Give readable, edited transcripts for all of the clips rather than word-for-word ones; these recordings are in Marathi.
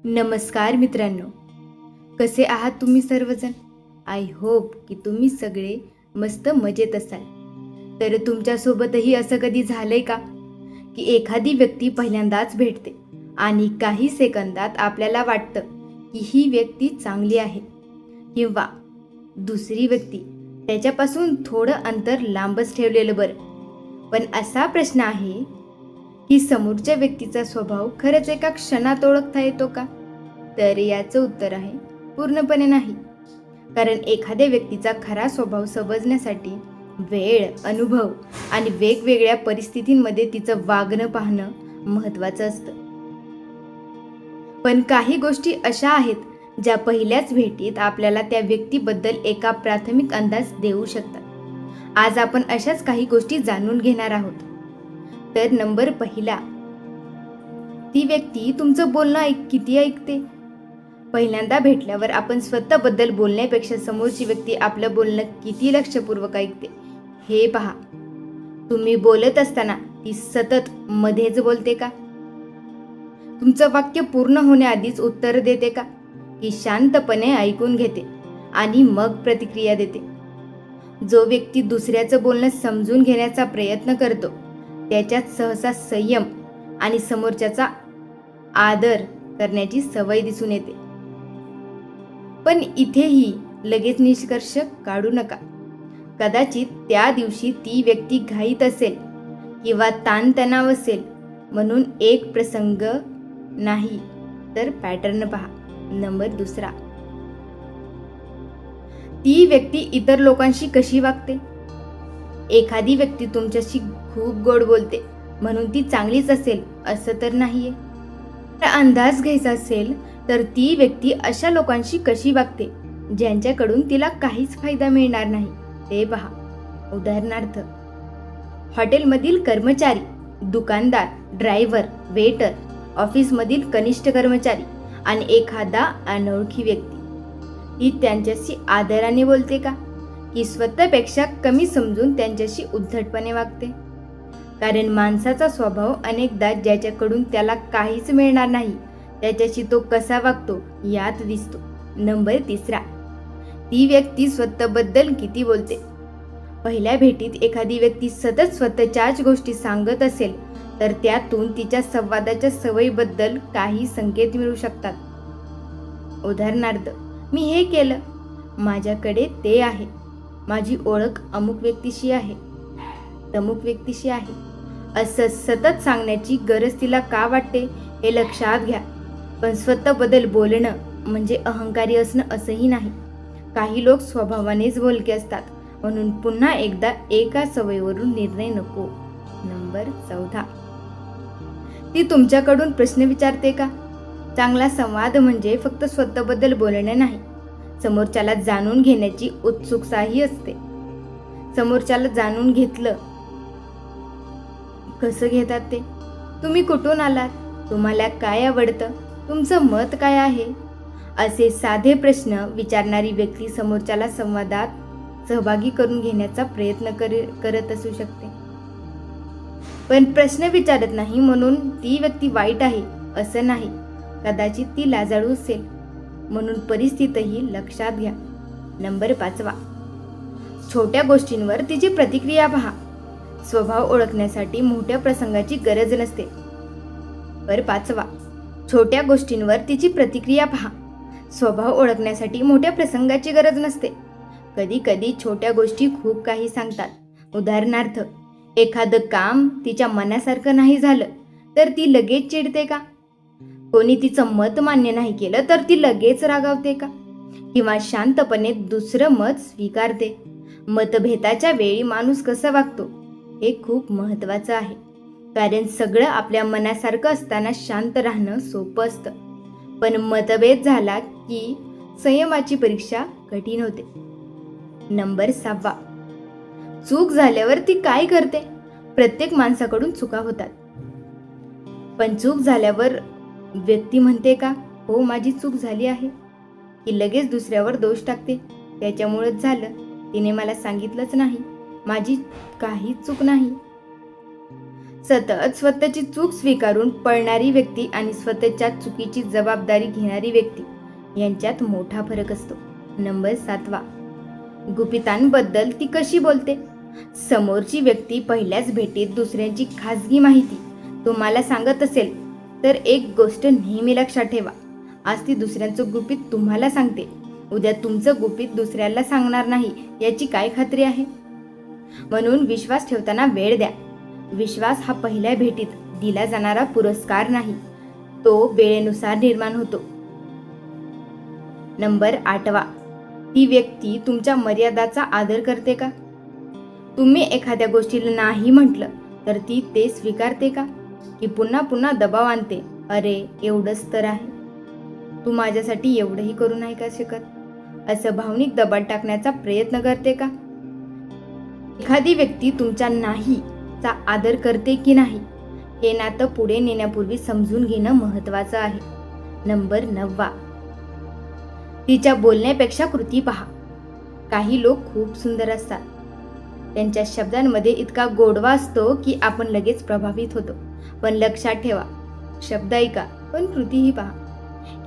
नमस्कार मित्रांनो, कसे आहात तुम्ही सर्वजण? आय होप की तुम्ही सगळे मस्त मजेत असाल. तर तुमच्यासोबतही असं कधी झालंय का की एखादी व्यक्ती पहिल्यांदाच भेटते आणि काही सेकंदात आपल्याला वाटतं की ही व्यक्ती चांगली आहे, किंवा दुसरी व्यक्ती त्याच्यापासून थोडं अंतर लांबच ठेवलेलं बरं. पण असा प्रश्न आहे की समोरच्या व्यक्तीचा स्वभाव खरंच एका क्षणात ओळखता येतो का? तर याचं उत्तर आहे पूर्णपणे नाही. कारण एखाद्या व्यक्तीचा खरा स्वभाव समजण्यासाठी वेळ, अनुभव आणि वेगवेगळ्या परिस्थितींमध्ये तिचं वागणं पाहणं महत्त्वाचं असतं. पण काही गोष्टी अशा आहेत ज्या पहिल्याच भेटीत आपल्याला त्या व्यक्तीबद्दल एका प्राथमिक अंदाज देऊ शकतात. आज आपण अशाच काही गोष्टी जाणून घेणार आहोत. तर नंबर पहिला, ती व्यक्ती तुमचं बोलणं किती ऐकते. पहिल्यांदा भेटल्यावर आपण स्वतःबद्दल बोलण्यापेक्षा समोरची व्यक्ती आपलं बोलणं किती लक्षपूर्वक ऐकते हे पहा. तुम्ही बोलत असताना ती सतत मध्येच बोलते का? तुमचं वाक्य पूर्ण होण्याआधीच उत्तर देते का? की शांतपणे ऐकून घेते आणि मग प्रतिक्रिया देते? जो व्यक्ती दुसऱ्याचं बोलणं समजून घेण्याचा प्रयत्न करतो त्याच्यात सहसा संयम आणि समोरच्याचा आदर करण्याची सवय दिसून येते. पण इथेही लगेच निष्कर्ष काढू नका. कदाचित त्या दिवशी ती व्यक्ती घाईत असेल किंवा ताणतणाव असेल, म्हणून एक प्रसंग नाही तर पॅटर्न पहा. नंबर दुसरा, ती व्यक्ती इतर लोकांशी कशी वागते. एखादी व्यक्ती तुमच्याशी खूप गोड बोलते म्हणून ती चांगलीच असेल असं तर नाहीये. अंदाज घ्यायचा असेल तर ती व्यक्ती अशा लोकांशी कशी वागते ज्यांच्याकडून तिला काहीच फायदा मिळणार नाही ते पहा. उदाहरणार्थ, हॉटेलमधील कर्मचारी, दुकानदार, ड्रायव्हर, वेटर, ऑफिसमधील कनिष्ठ कर्मचारी आणि एखादा अनोळखी व्यक्ती. ती त्यांच्याशी आदराने बोलते का, की स्वतःपेक्षा कमी समजून त्यांच्याशी उद्धटपणे वागते? कारण माणसाचा स्वभाव अनेकदा ज्याच्याकडून त्याला काहीच मिळणार नाही त्याच्याशी तो कसा वागतो यात दिसतो. नंबर तिसरा, ती व्यक्ती स्वतःबद्दल किती बोलते. पहिल्या भेटीत एखादी व्यक्ती सतत स्वतःच्याच गोष्टी सांगत असेल तर त्यातून तिच्या संवादाच्या सवयीबद्दल काही संकेत मिळू शकतात. उदाहरणार्थ, मी हे केलं, माझ्याकडे ते आहे, माझी ओळख अमुक व्यक्तीशी आहे, तमुक व्यक्तीशी आहे, असं सतत सांगण्याची गरज तिला का वाटते हे लक्षात घ्या. पण स्वतःबद्दल बोलणं म्हणजे अहंकारी असणं असंही नाही. काही लोक स्वभावानेच बोलके असतात, म्हणून पुन्हा एकदा एका सवयीवरून निर्णय नको. नंबर चौथा, ती तुमच्याकडून प्रश्न विचारते का. चांगला संवाद म्हणजे फक्त स्वतःबद्दल बोलणे नाही, समोरच्याला जाणून घेण्याची उत्सुकताही असते. समोरच्याला जाणून घेतलं कसं घेतात ते, तुम्ही कुठून आलात, तुम्हाला काय आवडतं, तुमचं मत काय आहे, असे साधे प्रश्न विचारणारी व्यक्ती समोरच्याला संवादात सहभागी करून घेण्याचा प्रयत्न करत असू शकते. पण प्रश्न विचारत नाही म्हणून ती व्यक्ती वाईट आहे असं नाही. कदाचित ती लाजाळू असेल, म्हणून परिस्थितीही लक्षात घ्या. नंबर पाचवा, छोट्या गोष्टींवर तिची प्रतिक्रिया पहा. स्वभाव ओळखण्यासाठी मोठ्या प्रसंगाची गरज नसते. पाचवा, छोट्या गोष्टींवर तिची प्रतिक्रिया पहा. स्वभाव ओळखण्यासाठी मोठ्या प्रसंगाची गरज नसते. कधी कधी छोट्या गोष्टी खूप काही सांगतात. उदाहरणार्थ, एखादं काम तिच्या मनासारखं नाही झालं तर ती लगेच चिडते का? कोणी तिचं मत मान्य नाही केलं तर ती लगेच रागावते का? किंवा शांतपणे दुसरं मत स्वीकारते? मतभेदाच्या वेळी माणूस कसा वागतो हे खूप महत्त्वाचं आहे. कारण सगळं आपल्या मनासारखं असताना शांत राहणं सोपं असतं, पण मतभेद झाला की संयमाची परीक्षा कठीण होते. नंबर सहावा, चूक झाल्यावर ती काय करते. प्रत्येक माणसाकडून चुका होतात, पण चूक झाल्यावर व्यक्ती म्हणते का, हो माझी चूक झाली आहे, की लगेच दुसऱ्यावर दोष टाकते, त्याच्यामुळेच झालं, तिने मला सांगितलंच नाही, माझी काहीच चूक नाही. सतत स्वतःची चूक स्वीकारून पळणारी व्यक्ती आणि स्वतःच्या चुकीची जबाबदारी घेणारी व्यक्ती यांच्यात मोठा फरक असतो. नंबर 7, गुपितांबद्दल ती कशी बोलते. समोरची व्यक्ती पहिल्याच भेटीत दुसऱ्यांची खाजगी माहिती तुम्हाला सांगत असेल तर एक गोष्ट नेहमी लक्षात ठेवा. आज ती दुसऱ्यांचं गुपित तुम्हाला सांगते, उद्या तुमचं गुपित दुसऱ्याला सांगणार नाही याची काय खात्री आहे. म्हणून विश्वास ठेवताना वेळ द्या. विश्वास हा पहिल्या भेटीत दिला जाणारा पुरस्कार नाही, तो वेळेनुसार निर्माण होतो. नंबर 8, ती व्यक्ती तुमच्या मर्यादाचा आदर करते का. तुम्ही एखाद्या गोष्टीला नाही म्हटलं तर ती ते स्वीकारते का, की पुन्हा पुन्हा दबाव आणते. अरे एवढंच तर आहे, तू माझ्यासाठी एवढंही करू नाही का शकत, असं भावनिक दबाव टाकण्याचा प्रयत्न करते का. एखादी व्यक्ती तुमच्या नाहीचा आदर करते की नाही हे नातं पुढे नेण्यापूर्वी समजून घेणं महत्त्वाचं आहे. नंबर 9, तिच्या बोलण्यापेक्षा कृती पहा. काही लोक खूप सुंदर असतात, त्यांच्या शब्दांमध्ये इतका गोडवा असतो की आपण लगेच प्रभावित होतो. पण लक्षात ठेवा, शब्द ऐका पण कृतीही पहा.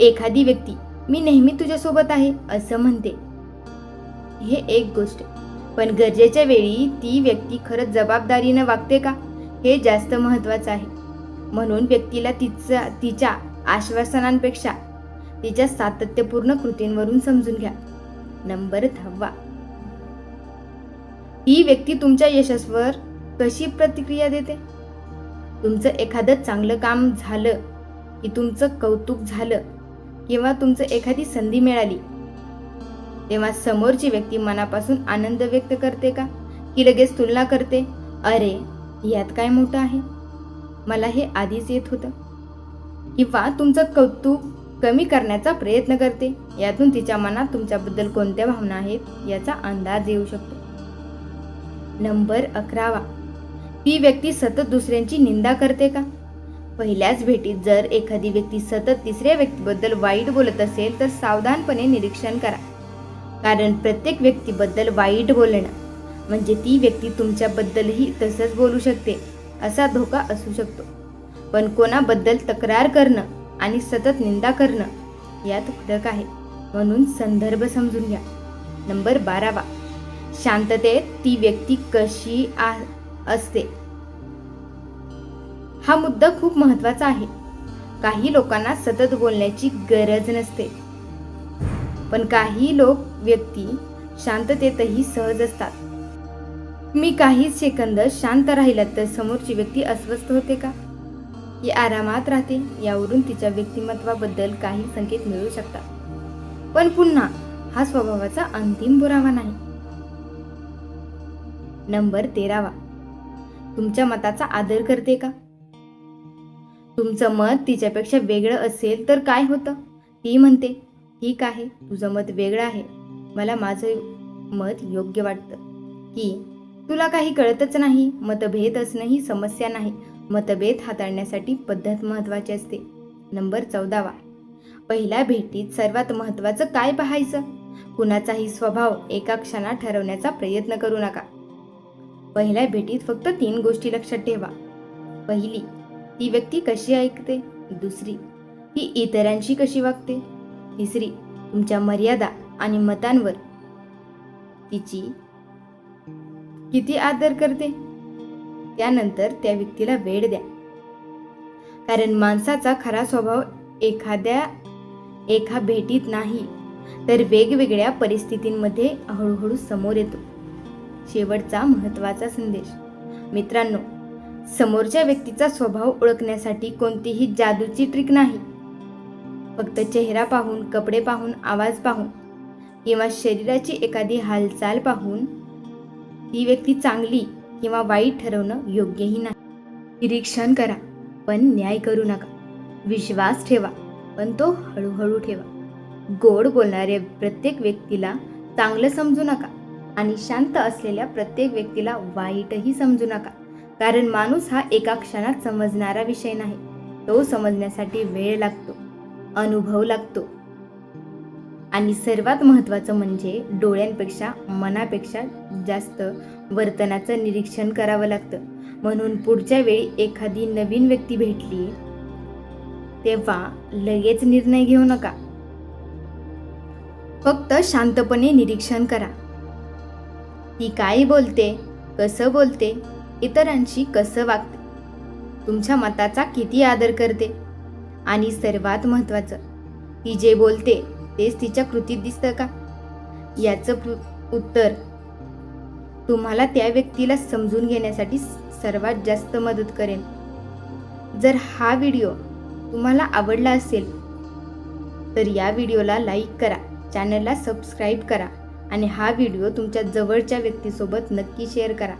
एखादी व्यक्ती मी नेहमी तुझ्यासोबत आहे असं म्हणते, हे एक गोष्ट, पण गरजेच्या वेळी ती व्यक्ती खरंच जबाबदारीनं वागते का हे जास्त महत्त्वाचं आहे. म्हणून व्यक्तीला तिच्या आश्वासनांपेक्षा तिच्या सातत्यपूर्ण कृतींवरून समजून घ्या. नंबर 10, ही व्यक्ती तुमच्या यशावर कशी प्रतिक्रिया देते. तुमचं एखादं चांगलं काम झालं की तुमचं कौतुक झालं किंवा तुमचं एखादी संधी मिळाली तेव्हा समोरची व्यक्ती मनापासून आनंद व्यक्त करते का, की लगेच तुलना करते, अरे यात काय मोठं आहे, मला हे आधीच येत होतं, किंवा तुमचं कौतुक कमी करण्याचा प्रयत्न करते. यातून तिच्या मनात तुमच्याबद्दल कोणत्या भावना आहेत याचा अंदाज येऊ शकतो. नंबर 11, ती व्यक्ती सतत दुसऱ्यांची निंदा करते का. पहिल्याच भेटीत जर एखादी व्यक्ती सतत तिसऱ्या व्यक्तीबद्दल वाईट बोलत असेल तर सावधानपणे निरीक्षण करा, कारण प्रत्येक व्यक्तीबद्दल वाईट बोलणं म्हणजे ती व्यक्ती तुमच्याबद्दलही तसंच बोलू शकते असा धोका असू शकतो. पण कोणाबद्दल तक्रार करणं आणि सतत निंदा करणं यात फरक आहे, म्हणून संदर्भ समजून घ्या. नंबर 12, शांततेत ती व्यक्ती कशी असते. हा मुद्दा खूप महत्त्वाचा आहे. काही लोकांना सतत बोलण्याची गरज नसते, पण काही व्यक्ती शांततेतही सहज असतात. मी काही सेकंद शांत राहिलात तर समोरची व्यक्ती अस्वस्थ होते का, की आरामात राहते. यावरून तिच्या व्यक्तिमत्वाबद्दल काही संकेत मिळू शकतात, पण पुन्हा हा स्वभावाचा अंतिम पुरावा नाही. नंबर 13, तुमच्या मताचा आदर करते का. तुमचं मत तिच्यापेक्षा वेगळं असेल तर काय होतं. ती म्हणते, ठीक आहे, तुझं मत वेगळं आहे, मला माझं मत योग्य वाटतं. की तुला काही कळतच नाही. मतभेद असणं ही समस्या नाही, मतभेद हाताळण्यासाठी पद्धत महत्त्वाची असते. नंबर 14, पहिल्या भेटीत सर्वात महत्त्वाचं काय पाहायचं. कुणाचाही स्वभाव एका क्षणात ठरवण्याचा प्रयत्न करू नका. पहिल्या भेटीत फक्त 3 गोष्टी लक्षात ठेवा. पहिली, ती व्यक्ती कशी ऐकते. दुसरी, ती इतरांशी कशी वागते. तिसरी, तुमच्या मर्यादा आणि मतांवर तिची किती आदर करते. त्यानंतर त्या व्यक्तीला वेळ द्या, कारण माणसाचा खरा स्वभाव एका भेटीत नाही तर वेगवेगळ्या परिस्थितींमध्ये हळूहळू समोर येतो. शेवटचा महत्त्वाचा संदेश. मित्रांनो, समोरच्या व्यक्तीचा स्वभाव ओळखण्यासाठी कोणतीही जादूची ट्रिक नाही. फक्त चेहरा पाहून, कपडे पाहून, आवाज पाहून किंवा शरीराची एखादी हालचाल पाहून ती व्यक्ती चांगली किंवा वाईट ठरवणं योग्यही नाही. निरीक्षण करा पण न्याय करू नका. विश्वास ठेवा पण तो हळूहळू ठेवा. गोड बोलणाऱ्या प्रत्येक व्यक्तीला चांगलं समजू नका आणि शांत असलेल्या प्रत्येक व्यक्तीला वाईटही समजू नका, कारण माणूस हा एका क्षणात समजणारा विषय नाही. तो समजण्यासाठी वेळ लागतो, अनुभव लागतो आणि सर्वात महत्त्वाचं म्हणजे डोळ्यांपेक्षा मनापेक्षा जास्त वर्तनाचं निरीक्षण करावं लागतं. म्हणून पुढच्या वेळी एखादी नवीन व्यक्ती भेटली तेव्हा लगेच निर्णय घेऊ नका. फक्त शांतपणे निरीक्षण करा. ती काय बोलते, कसं बोलते, इतरांशी कसं वागते, तुमच्या मताचा किती आदर करते आणि सर्वात महत्त्वाचं, ती जे बोलते तेच तिच्या कृतीत दिसतं का? याचं उत्तर तुम्हाला त्या व्यक्तीला समजून घेण्यासाठी सर्वात जास्त मदत करेल. जर हा व्हिडिओ तुम्हाला आवडला असेल तर या व्हिडिओला लाईक करा, चॅनलला सबस्क्राईब करा आणि हा व्हिडिओ तुमच्या जवळच्या व्यक्तीसोबत नक्की शेअर करा.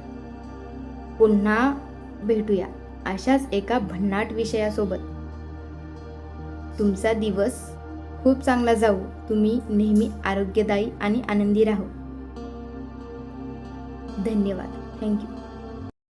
पुन्हा भेटूया अशाच एका भन्नाट विषयासोबत. तुमचा दिवस खूप चांगला जाऊ. तुम्ही नेहमी आरोग्यदायी आणि आनंदी राहो. धन्यवाद. थँक्यू.